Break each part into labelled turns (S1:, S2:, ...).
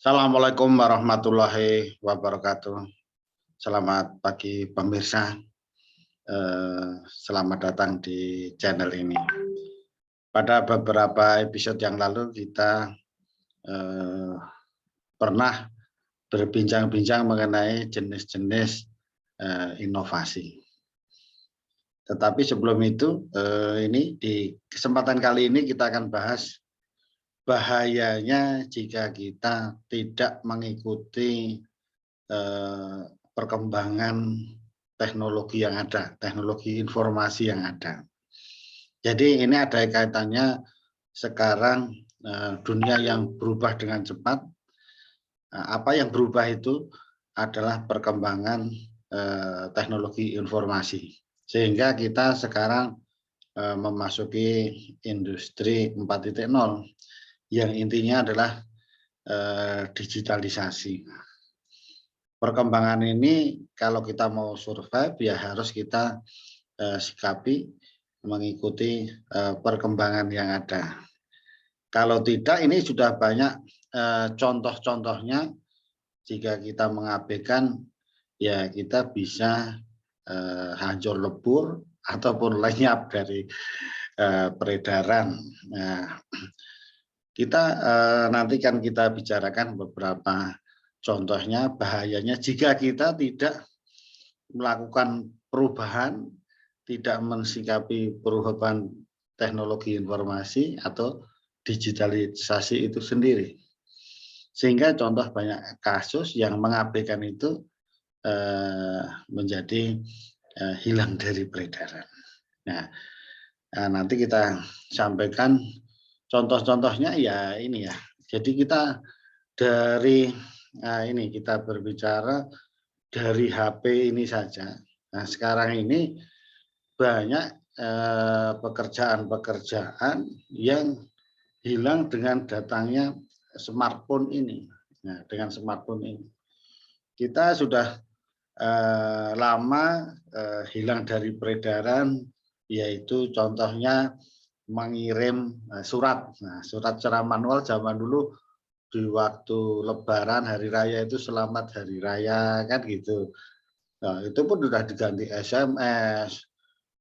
S1: Assalamualaikum warahmatullahi wabarakatuh. Selamat pagi pemirsa. Selamat datang di channel ini. Pada beberapa episode yang lalu kita pernah berbincang-bincang mengenai jenis-jenis inovasi. Tetapi sebelum itu, ini di kesempatan kali ini kita akan bahas bahayanya jika kita tidak mengikuti perkembangan teknologi yang ada, teknologi informasi yang ada. Jadi ini ada kaitannya sekarang dunia yang berubah dengan cepat. Apa yang berubah itu adalah perkembangan teknologi informasi. Sehingga kita sekarang memasuki industri 4.0 yang intinya adalah digitalisasi. Perkembangan ini kalau kita mau survive ya harus kita sikapi mengikuti perkembangan yang ada. Kalau tidak ini sudah banyak contoh-contohnya, jika kita mengabaikan ya kita bisa hancur lebur ataupun lenyap dari peredaran. Nah, kita nanti kan kita bicarakan beberapa contohnya, bahayanya jika kita tidak melakukan perubahan, tidak mensikapi perubahan teknologi informasi atau digitalisasi itu sendiri. Sehingga contoh banyak kasus yang mengabaikan itu menjadi hilang dari peredaran. Nah, nanti kita sampaikan contoh-contohnya ya ini ya. Jadi kita dari ini kita berbicara dari HP ini saja. Nah, sekarang ini banyak pekerjaan-pekerjaan yang hilang dengan datangnya smartphone ini. Nah, dengan smartphone ini kita sudah lama hilang dari peredaran, yaitu contohnya mengirim surat. Nah, surat secara manual zaman dulu di waktu Lebaran, hari raya itu selamat hari raya kan gitu. Nah, itu pun sudah diganti SMS,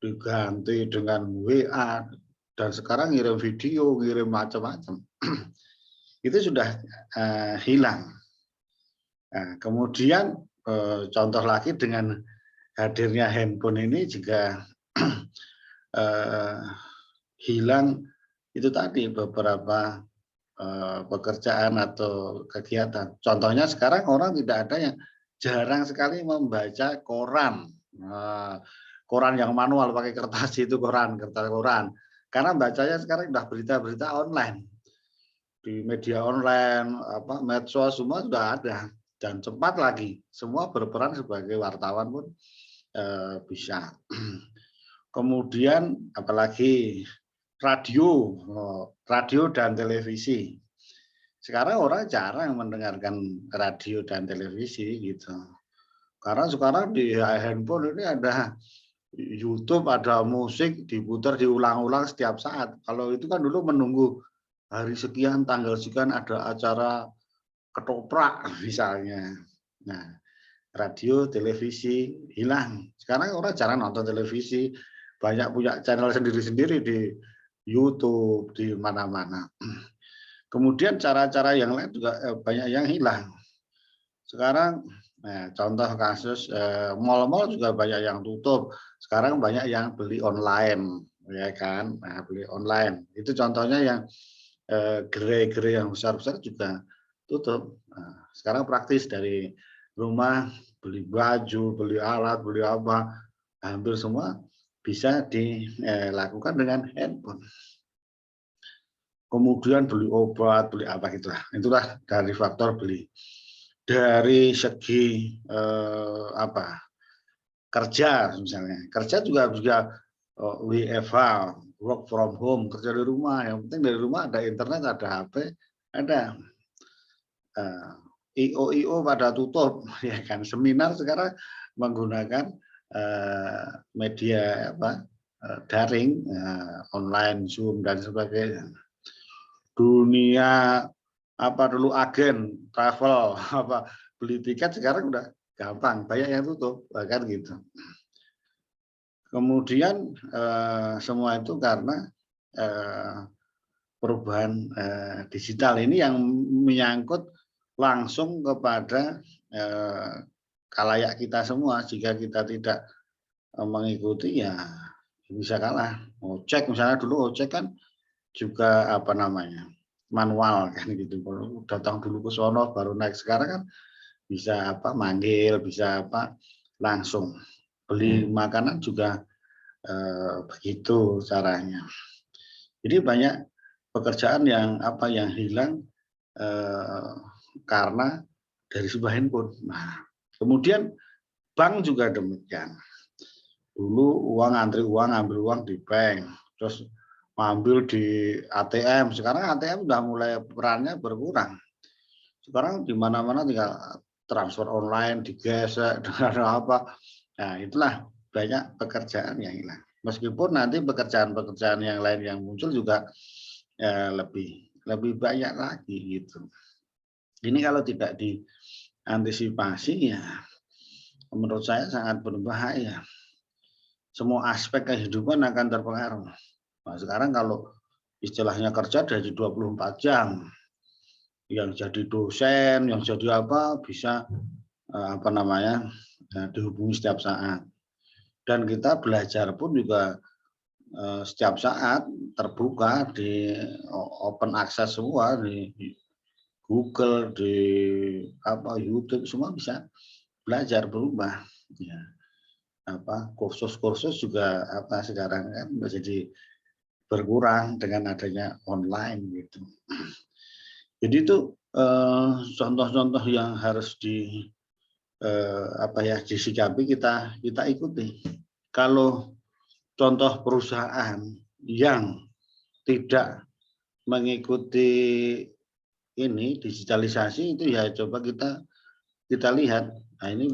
S1: diganti dengan WA, dan sekarang ngirim video, ngirim macam-macam. Itu sudah hilang. Nah, kemudian contoh lagi dengan hadirnya handphone ini juga hilang itu tadi beberapa pekerjaan atau kegiatan. Contohnya sekarang orang tidak ada yang jarang sekali membaca koran. Koran yang manual pakai kertas itu kertas koran. Karena bacanya sekarang sudah berita-berita online. Di media online, medsos semua sudah ada dan cepat lagi. Semua berperan sebagai wartawan pun bisa. Kemudian apalagi radio dan televisi. Sekarang orang jarang mendengarkan radio dan televisi gitu. Karena sekarang di handphone ini ada YouTube, ada musik diputar diulang-ulang setiap saat. Kalau itu kan dulu menunggu hari sekian, tanggal sekian ada acara ketoprak misalnya. Nah, radio, televisi hilang. Sekarang orang jarang nonton televisi, banyak punya channel sendiri-sendiri di YouTube, di mana-mana. Kemudian cara-cara yang lain juga banyak yang hilang. Sekarang contoh kasus mal-mal juga banyak yang tutup. Sekarang banyak yang beli online, ya kan? Nah, beli online. Itu contohnya yang gerai-gerai yang besar-besar juga tutup. Nah, sekarang praktis dari rumah beli baju, beli alat, beli apa, hampir semua bisa dilakukan dengan handphone. Kemudian beli obat, beli apa gitu lah. Itulah dari faktor beli. Dari segi kerja misalnya. Kerja juga WFH, work from home, kerja dari rumah. Yang penting dari rumah ada internet, ada HP, ada IO pada tutup, ya kan. Seminar sekarang menggunakan media daring, online, Zoom dan sebagainya. Dunia apa dulu agen travel apa beli tiket sekarang udah gampang, banyak yang tutup bahkan gitu. Kemudian semua itu karena perubahan digital ini yang menyangkut langsung kepada khalayak kita semua. Jika kita tidak mengikuti ya bisa kalah. Ojek misalnya, dulu ojek kan juga apa namanya manual kan gitu. Kalau datang dulu ke sono baru naik, sekarang kan bisa apa manggil, bisa apa langsung. Beli makanan juga begitu caranya. Jadi banyak pekerjaan yang apa yang hilang karena dari sebuah handphone. Nah, kemudian bank juga demikian. Dulu uang antri uang, ambil uang di bank, terus ambil di ATM. Sekarang ATM udah mulai perannya berkurang. Sekarang di mana-mana tinggal transfer online, digesek dengan apa. Nah, itulah banyak pekerjaan yang hilang. Meskipun nanti pekerjaan-pekerjaan yang lain yang muncul juga lebih banyak lagi gitu. Ini kalau tidak diantisipasi ya menurut saya sangat berbahaya. Semua aspek kehidupan akan terpengaruh. Nah, sekarang kalau istilahnya kerja dari 24 jam, yang jadi dosen, yang jadi apa bisa apa namanya dihubungi setiap saat. Dan kita belajar pun juga setiap saat terbuka di open access semua di Google, di apa YouTube, semua bisa belajar berubah. Ya, apa kursus-kursus juga apa sekarang kan menjadi berkurang dengan adanya online gitu. Jadi itu contoh-contoh yang harus apa ya disikapi, kita ikuti. Kalau contoh perusahaan yang tidak mengikuti ini digitalisasi itu ya coba kita lihat. Nah ini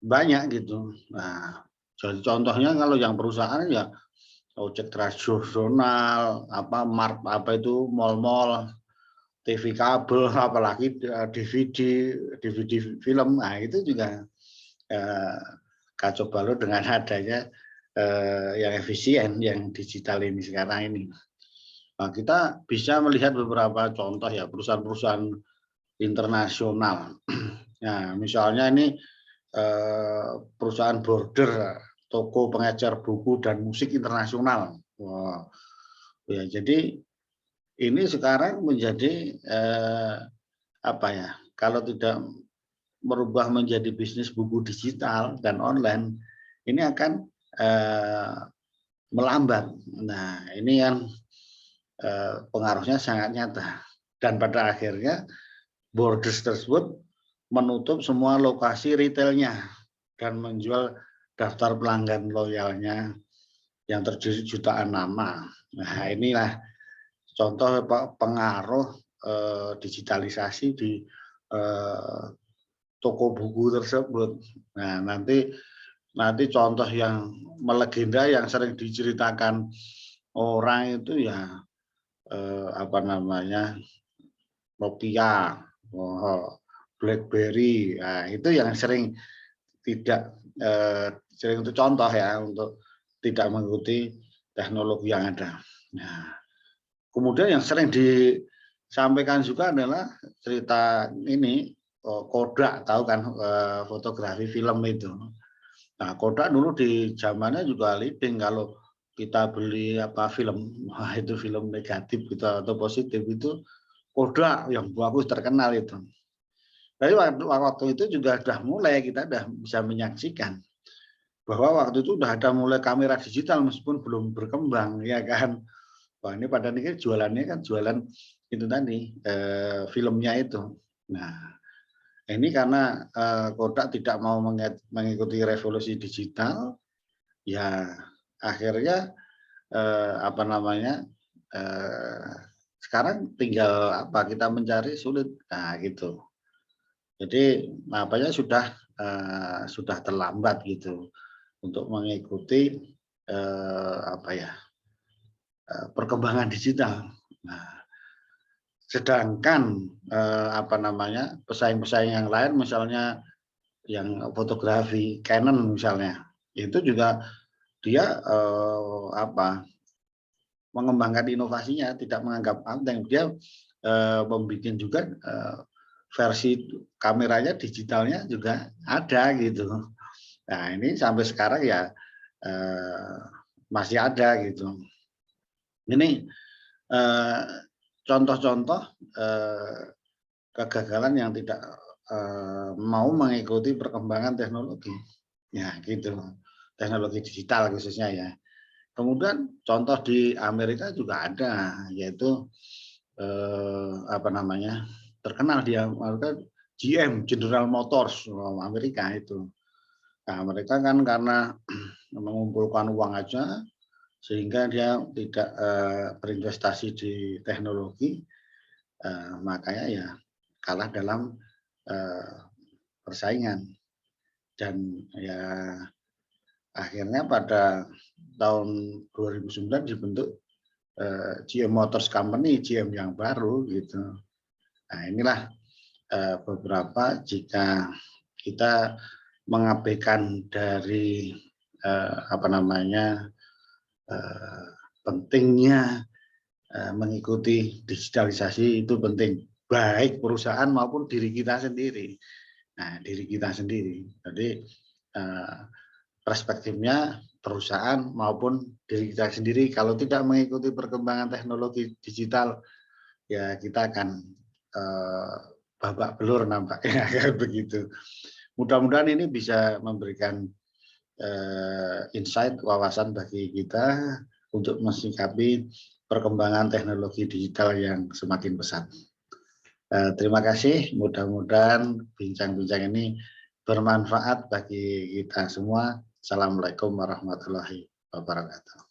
S1: banyak gitu. Nah, jadi contohnya kalau yang perusahaan ya ojek tradisional, apa mart, apa itu mall-mall, TV kabel, apalagi DVD film. Nah itu juga kacau balau dengan adanya yang efisien, yang digital ini sekarang ini. Nah, kita bisa melihat beberapa contoh ya perusahaan-perusahaan internasional. Nah, misalnya ini perusahaan border, toko pengecer buku dan musik internasional. Wow. Ya, jadi ini sekarang menjadi apa ya? Kalau tidak merubah menjadi bisnis buku digital dan online, ini akan melambat. Nah, ini yang pengaruhnya sangat nyata. Dan pada akhirnya Borders tersebut menutup semua lokasi retailnya dan menjual daftar pelanggan loyalnya yang terdiri jutaan nama. Nah, inilah contoh pengaruh digitalisasi di toko buku tersebut. Nah, nanti contoh yang melegenda yang sering diceritakan orang itu ya apa namanya Nokia, BlackBerry. Nah, itu yang sering tidak sering untuk contoh ya untuk tidak mengikuti teknologi yang ada. Nah, kemudian yang sering disampaikan juga adalah cerita ini Kodak, tahu kan fotografi film itu. Nah, Kodak dulu di zamannya juga leading. Kalau kita beli apa film, wah itu film negatif gitu atau positif itu Kodak yang bagus terkenal itu. Tapi waktu itu juga sudah mulai kita sudah bisa menyaksikan bahwa waktu itu sudah ada mulai kamera digital meskipun belum berkembang ya kan. Wah ini pada ini jualannya kan jualan itu tadi filmnya itu. Nah ini karena Kodak tidak mau mengikuti revolusi digital, ya akhirnya apa namanya sekarang tinggal apa kita mencari sulit, nah gitu. Jadi apanya sudah terlambat gitu untuk mengikuti apa ya perkembangan digital. Nah, Sedangkan apa namanya, pesaing-pesaing yang lain misalnya yang fotografi Canon misalnya, itu juga dia apa, mengembangkan inovasinya, tidak menganggap enteng. Dia membuat juga versi kameranya digitalnya juga ada gitu. Nah ini sampai sekarang ya masih ada gitu. Ini contoh-contoh kegagalan yang tidak mau mengikuti perkembangan teknologi. Ya gitu. Teknologi digital khususnya ya. Kemudian contoh di Amerika juga ada, yaitu apa namanya, terkenal di Amerika GM, General Motors Amerika itu. Nah, mereka kan karena mengumpulkan uang aja, sehingga dia tidak berinvestasi di teknologi, makanya ya kalah dalam persaingan. Dan ya akhirnya pada tahun 2009 dibentuk GM Motors Company, GM yang baru gitu. Nah inilah beberapa jika kita mengabaikan dari apa namanya pentingnya mengikuti digitalisasi itu penting, baik perusahaan maupun diri kita sendiri. Nah diri kita sendiri. Jadi perspektifnya perusahaan maupun diri kita sendiri, kalau tidak mengikuti perkembangan teknologi digital, ya kita akan babak belur nampaknya kayak begitu. Mudah-mudahan ini bisa memberikan insight, wawasan bagi kita untuk mensikapi perkembangan teknologi digital yang semakin pesat. Terima kasih, mudah-mudahan bincang-bincang ini bermanfaat bagi kita semua. Assalamualaikum warahmatullahi wabarakatuh.